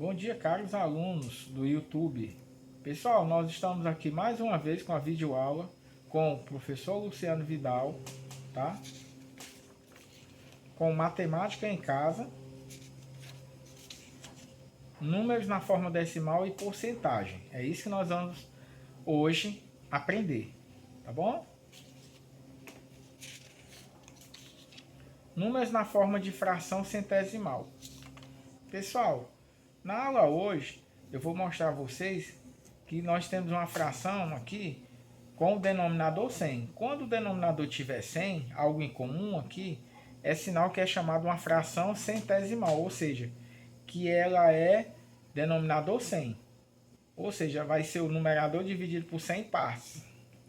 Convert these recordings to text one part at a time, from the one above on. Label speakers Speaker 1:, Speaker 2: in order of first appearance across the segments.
Speaker 1: Bom dia, caros alunos do YouTube. Pessoal, nós estamos aqui mais uma vez com a videoaula com o professor Luciano Vidal, tá? Com matemática em casa, números na forma decimal e porcentagem. É isso que nós vamos hoje aprender, tá bom? Números na forma de fração centesimal. Pessoal, na aula hoje eu vou mostrar a vocês que nós temos uma fração aqui com o denominador 100. Quando o denominador tiver 100, algo em comum aqui, é sinal que é chamado uma fração centesimal, ou seja, que ela é denominador 100. Ou seja, vai ser o numerador dividido por 100 partes.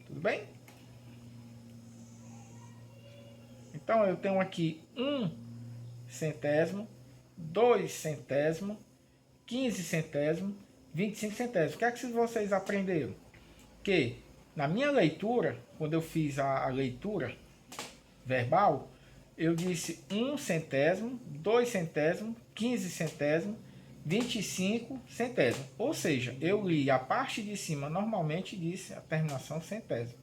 Speaker 1: Tudo bem? Então eu tenho aqui 1 centésimo, 2 centésimo, 15 centésimo, 25 centésimos. O que é que vocês aprenderam? Que na minha leitura, quando eu fiz a leitura verbal, eu disse 1 centésimo, 2 centésimo, 15 centésimo, 25 centésimo. Ou seja, eu li a parte de cima normalmente disse a terminação centésimo.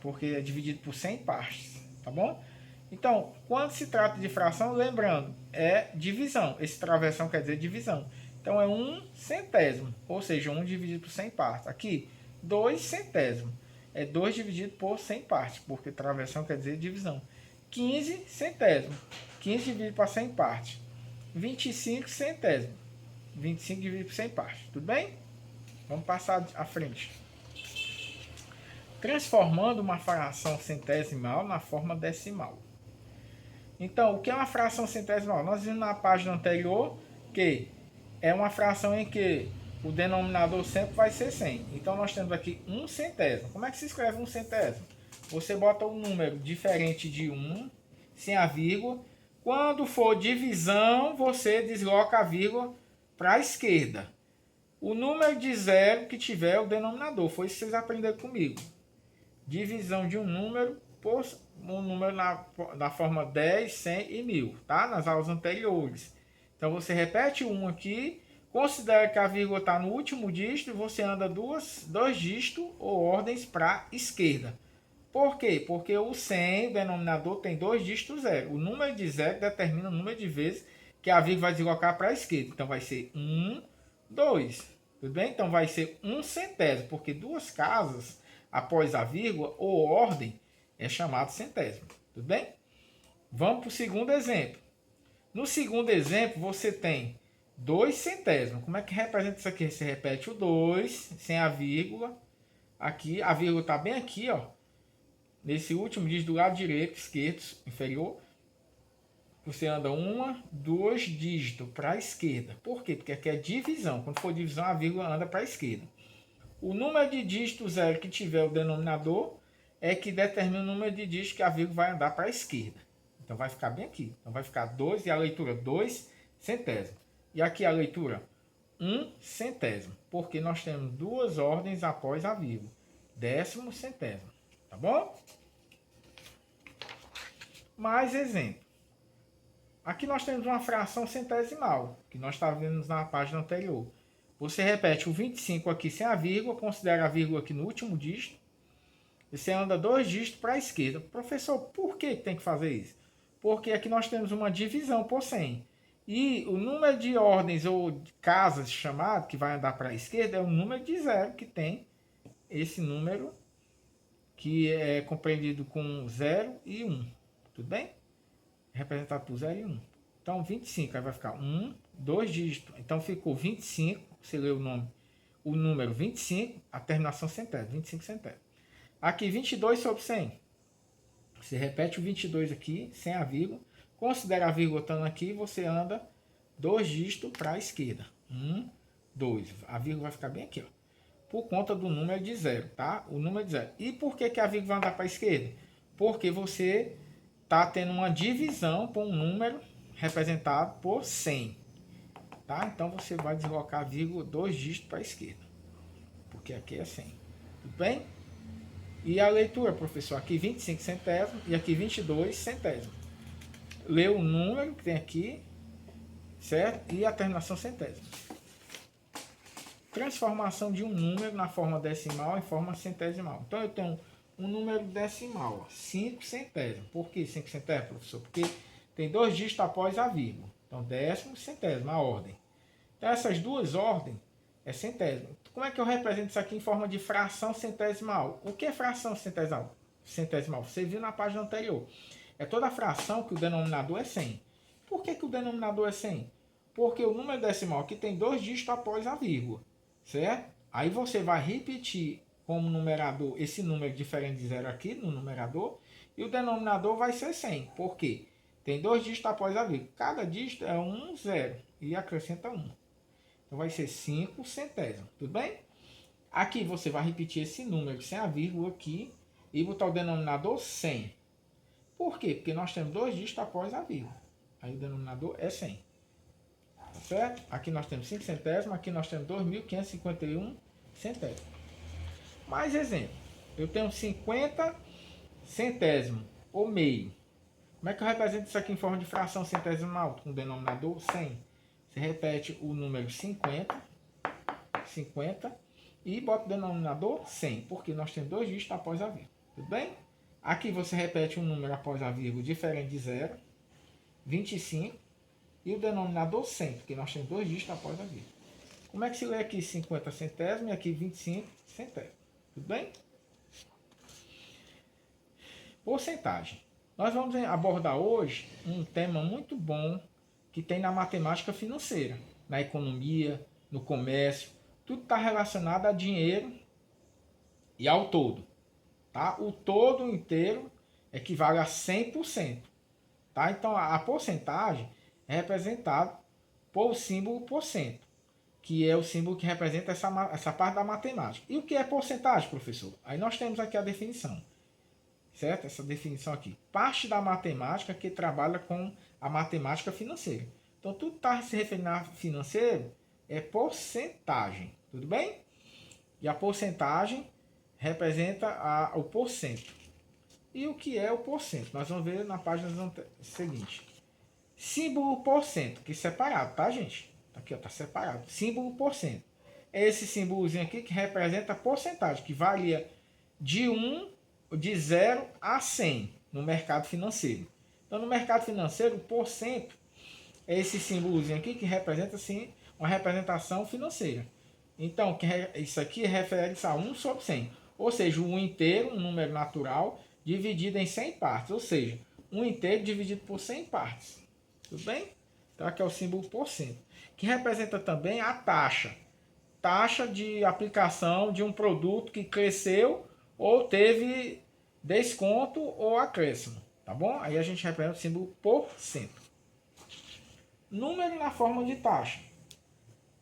Speaker 1: Porque é dividido por 100 partes, tá bom? Então, quando se trata de fração, lembrando, é divisão. Esse travessão quer dizer divisão. Então, é 1 centésimo, ou seja, 1 dividido por 100 partes. Aqui, 2 centésimo. É 2 dividido por 100 partes, porque travessão quer dizer divisão. 15 centésimo. 15 dividido por 100 partes. 25 centésimo. 25 dividido por 100 partes. Tudo bem? Vamos passar à frente. Transformando uma fração centesimal na forma decimal. Então, o que é uma fração centesimal? Nós vimos na página anterior que é uma fração em que o denominador sempre vai ser 100. Então, nós temos aqui 1 centésimo. Como é que se escreve 1 centésimo? Você bota um número diferente de 1, sem a vírgula. Quando for divisão, você desloca a vírgula para a esquerda. O número de zero que tiver o denominador. Foi isso que vocês aprenderam comigo. Divisão de um número por um número na forma 10, 100 e 1000, tá? Nas aulas anteriores. Então você repete o 1 aqui, considera que a vírgula está no último dígito e você anda dois dígitos ou ordens para a esquerda. Por quê? Porque o 100, o denominador, tem dois dígitos zero. O número de zero determina o número de vezes que a vírgula vai deslocar para a esquerda. Então vai ser 1, 2. Tudo bem? Então vai ser 1 centésimo, porque duas casas após a vírgula ou ordem é chamado centésimo. Tudo bem? Vamos para o segundo exemplo. No segundo exemplo, você tem 2 centésimos. Como é que representa isso aqui? Você repete o 2 sem a vírgula. Aqui, a vírgula está bem aqui, ó. Nesse último dígito do lado direito, esquerdo, inferior. Você anda 2 dígitos para a esquerda. Por quê? Porque aqui é divisão. Quando for divisão, a vírgula anda para a esquerda. O número de dígitos zero que tiver o denominador é que determina o número de dígitos que a vírgula vai andar para a esquerda. Então vai ficar bem aqui. Então vai ficar 2 e a leitura 2 centésimo. E aqui a leitura 1 centésimo. Porque nós temos duas ordens após a vírgula. Décimo centésimo. Tá bom? Mais exemplo. Aqui nós temos uma fração centesimal, que nós estávamos vendo na página anterior. Você repete o 25 aqui sem a vírgula, considera a vírgula aqui no último dígito. Você anda 2 dígitos para a esquerda. Professor, por que tem que fazer isso? Porque aqui nós temos uma divisão por 100. E o número de ordens ou de casas chamado, que vai andar para a esquerda, é o número de zero que tem esse número que é compreendido com 0 e 1. Tudo bem? Representado por 0 e 1. Então, 25, aí vai ficar 1, 2 dígitos. Então, ficou 25, você lê o número 25, a terminação centésima, 25 centésimos. Aqui, 22 sobre 100. Você repete o 22 aqui, sem a vírgula. Considera a vírgula estando aqui, você anda 2 dígitos para a esquerda. 1, 2. A vírgula vai ficar bem aqui, ó. Por conta do número de 0, tá? O número de 0. E por que a vírgula vai andar para a esquerda? Porque você está tendo uma divisão por um número representado por 100. Tá? Então você vai deslocar a vírgula 2 dígitos para a esquerda. Porque aqui é 100. Tudo bem? E a leitura, professor? Aqui 25 centésimos e aqui 22 centésimos. Lê o número que tem aqui, certo? E a terminação centésima. Transformação de um número na forma decimal em forma centesimal. Então eu tenho um número decimal, 5 centésimos. Por que 5 centésimos, professor? Porque tem 2 dígitos após a vírgula. Então décimo, centésimo, a ordem. Então essas duas ordens é centésimo. Como é que eu represento isso aqui em forma de fração centesimal? O que é fração centesimal? Você viu na página anterior. É toda fração que o denominador é 100. Por que o denominador é 100? Porque o número decimal aqui tem 2 dígitos após a vírgula. Certo? Aí você vai repetir como numerador esse número diferente de zero aqui no numerador. E o denominador vai ser 100. Por quê? Tem 2 dígitos após a vírgula. Cada dígito é 1, 0. E acrescenta 1. Então vai ser 5 centésimos. Tudo bem? Aqui você vai repetir esse número sem a vírgula aqui. E botar o denominador 100. Por quê? Porque nós temos 2 dígitos após a vírgula. Aí o denominador é 100. Tá certo? Aqui nós temos 5 centésimos, aqui nós temos 2.551 centésimos. Mais exemplo. Eu tenho 50 centésimos, ou meio. Como é que eu represento isso aqui em forma de fração centesimal? Com o denominador 100. Você repete o número 50 e bota o denominador 100, porque nós temos 2 dígitos após a vírgula. Tudo bem? Aqui você repete um número após a vírgula diferente de 0, 25. E o denominador 100, porque nós temos 2 dígitos após a vírgula. Como é que se lê aqui 50 centésimos e aqui 25 centésimos? Tudo bem? Porcentagem. Nós vamos abordar hoje um tema muito bom que tem na matemática financeira, na economia, no comércio. Tudo está relacionado a dinheiro e ao todo. Tá? O todo inteiro equivale a 100%. Tá? Então a porcentagem é representado por símbolo %, que é o símbolo que representa essa parte da matemática. E o que é porcentagem, professor? Aí nós temos aqui a definição, certo? Essa definição aqui. Parte da matemática que trabalha com a matemática financeira. Então, tudo está se referindo a financeiro é porcentagem, tudo bem? E a porcentagem representa o porcento. E o que é o porcento? Nós vamos ver na página seguinte. Símbolo %, que é separado, tá, gente? Aqui, ó, tá separado. Símbolo %. É esse símbolozinho aqui que representa a porcentagem, que varia de 0 a 100 no mercado financeiro. Então, no mercado financeiro, o porcento é esse símbolozinho aqui que representa, assim, uma representação financeira. Então, isso aqui refere-se a 1 sobre 100. Ou seja, o 1 inteiro, um número natural, dividido em 100 partes. Ou seja, 1 inteiro dividido por 100 partes. Tudo bem? Então aqui é o símbolo %, que representa também a taxa. Taxa de aplicação de um produto que cresceu ou teve desconto ou acréscimo. Tá bom? Aí a gente representa o símbolo %. Número na forma de taxa.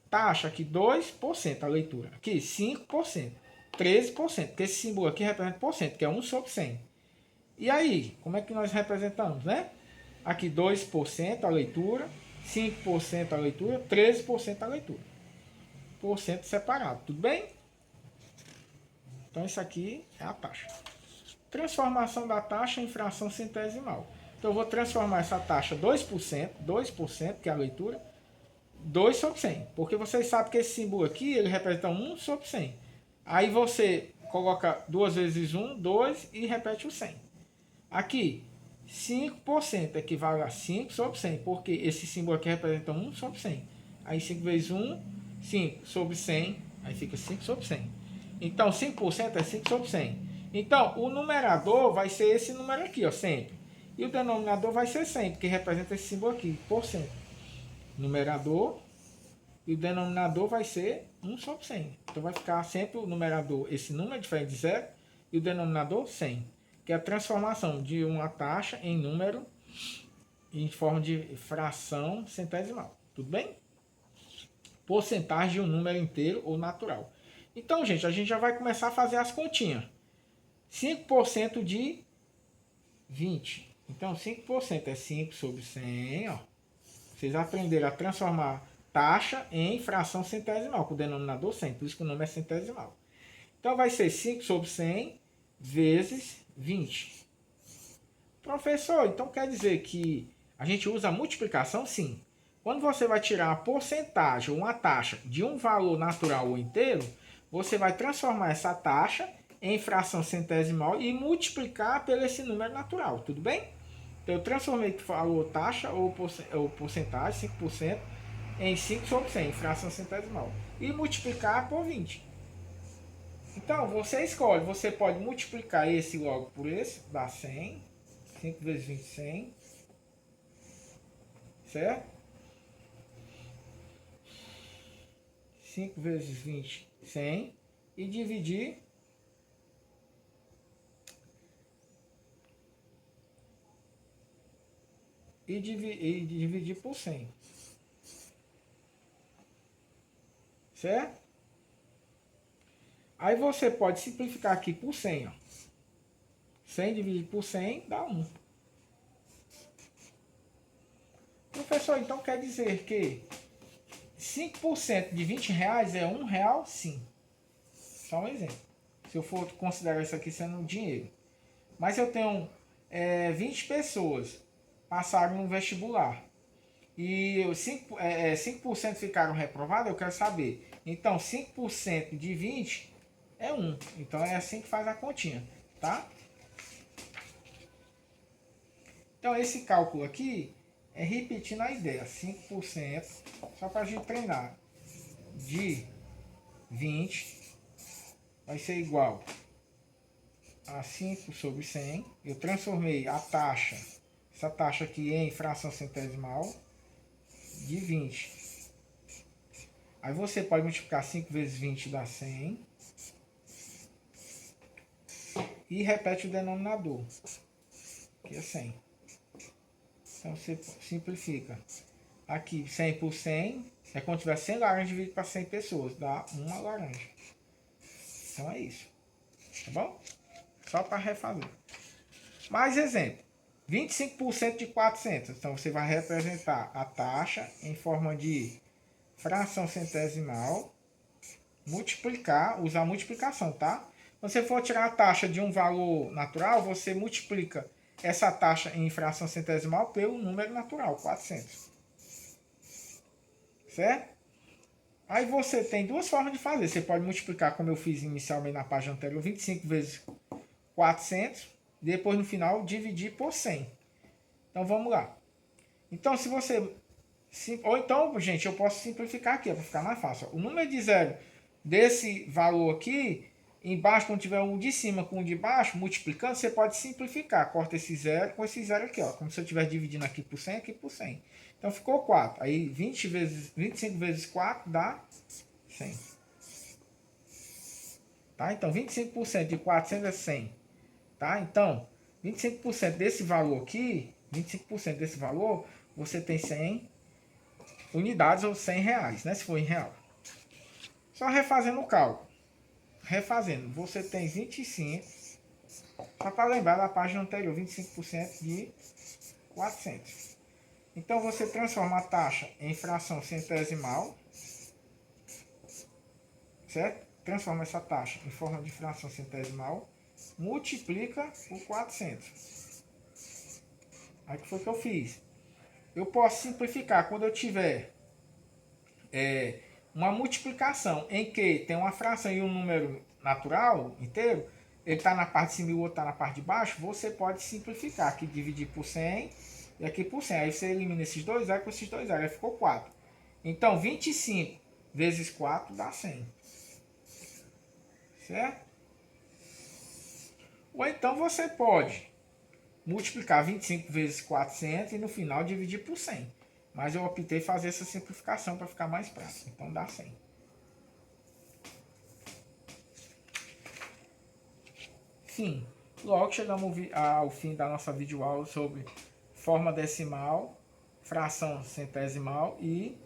Speaker 1: Taxa aqui 2%, a leitura. Aqui 5%, 13%, porque esse símbolo aqui representa %, que é 1 sobre 100. E aí, como é que nós representamos, né? Aqui 2% a leitura, 5% a leitura, 13% a leitura. Porcento separado, tudo bem? Então isso aqui é a taxa. Transformação da taxa em fração centesimal. Então eu vou transformar essa taxa 2%, que é a leitura, 2 sobre 100. Porque vocês sabem que esse símbolo aqui, ele representa 1 sobre 100. Aí você coloca 2 vezes 1, 2 e repete o 100. Aqui, 5% equivale a 5 sobre 100, porque esse símbolo aqui representa 1 sobre 100. Aí 5 vezes 1, 5 sobre 100, aí fica 5 sobre 100. Então 5% é 5 sobre 100. Então o numerador vai ser esse número aqui, ó, sempre. E o denominador vai ser 100, porque representa esse símbolo aqui, %. Numerador e o denominador vai ser 1 sobre 100. Então vai ficar sempre o numerador, esse número diferente de 0, e o denominador 100. Que é a transformação de uma taxa em número em forma de fração centesimal. Tudo bem? Porcentagem de um número inteiro ou natural. Então, gente, a gente já vai começar a fazer as continhas. 5% de 20. Então, 5% é 5 sobre 100. Ó. Vocês aprenderam a transformar taxa em fração centesimal, com o denominador 100. Por isso que o nome é centesimal. Então, vai ser 5 sobre 100 vezes 20. Professor, então quer dizer que a gente usa a multiplicação? Sim. Quando você vai tirar uma porcentagem ou uma taxa de um valor natural ou inteiro, você vai transformar essa taxa em fração centesimal e multiplicar pelo esse número natural, tudo bem? Então eu transformei o valor taxa ou porcentagem, 5%, em 5 sobre 100, fração centesimal, e multiplicar por 20. Então você escolhe, você pode multiplicar esse logo por esse, dá 100, 5 vezes 20, 100, certo? 5 vezes 20, 100, e dividir por 100, certo? Aí você pode simplificar aqui por 100, ó. 100 dividido por 100 dá 1. Professor, então quer dizer que 5% de 20 reais é 1 real? Sim. Só um exemplo. Se eu for considerar isso aqui sendo dinheiro. Mas eu tenho 20 pessoas passaram no vestibular. E 5% ficaram reprovados, eu quero saber. Então 5% de 20 é 1. Então é assim que faz a continha, tá? Então esse cálculo aqui é repetindo a ideia. 5%, só para a gente treinar, de 20 vai ser igual a 5 sobre 100. Eu transformei a taxa, essa taxa aqui em fração centesimal de 20. Aí você pode multiplicar 5 vezes 20 dá 100. E repete o denominador, que é 100. Então você simplifica. Aqui 100 por 100, é quando tiver 100 laranjas dividido para 100 pessoas, dá uma laranja. Então é isso. Tá bom? Só para refazer. Mais exemplo. 25% de 400. Então você vai representar a taxa em forma de fração centesimal. Multiplicar, usar multiplicação, tá? Quando você for tirar a taxa de um valor natural, você multiplica essa taxa em fração centesimal pelo número natural, 400. Certo? Aí você tem duas formas de fazer. Você pode multiplicar, como eu fiz inicialmente na página anterior, 25 vezes 400. Depois, no final, dividir por 100. Então, vamos lá. Então, se você... Ou então, gente, eu posso simplificar aqui, para ficar mais fácil. O número de zero desse valor aqui, embaixo, quando tiver um de cima com um de baixo, multiplicando, você pode simplificar. Corta esse zero com esse zero aqui, ó. Como se eu estivesse dividindo aqui por 100, aqui por 100. Então ficou 4. Aí 25 vezes 4 dá 100. Tá? Então 25% de 400 é 100. Tá? Então 25% desse valor aqui, 25% desse valor, você tem 100 unidades ou 100 reais, né? Se for em real. Só refazendo o cálculo. Refazendo, você tem 25, só para lembrar da página anterior, 25% de 400. Então você transforma a taxa em fração centesimal, certo? Transforma essa taxa em forma de fração centesimal, multiplica por 400. Aí que foi que eu fiz? Eu posso simplificar quando eu tiver uma multiplicação em que tem uma fração e um número natural inteiro, ele está na parte de cima e o outro está na parte de baixo, você pode simplificar aqui, dividir por 100 e aqui por 100. Aí você elimina esses dois zeros com esses dois zeros, aí ficou 4. Então 25 vezes 4 dá 100. Certo? Ou então você pode multiplicar 25 vezes 400 e no final dividir por 100. Mas eu optei fazer essa simplificação para ficar mais prático. Então dá 100. Fim. Logo chegamos ao fim da nossa videoaula sobre forma decimal, fração centesimal e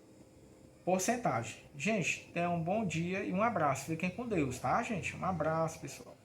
Speaker 1: porcentagem. Gente, tenham um bom dia e um abraço. Fiquem com Deus, tá, gente? Um abraço, pessoal.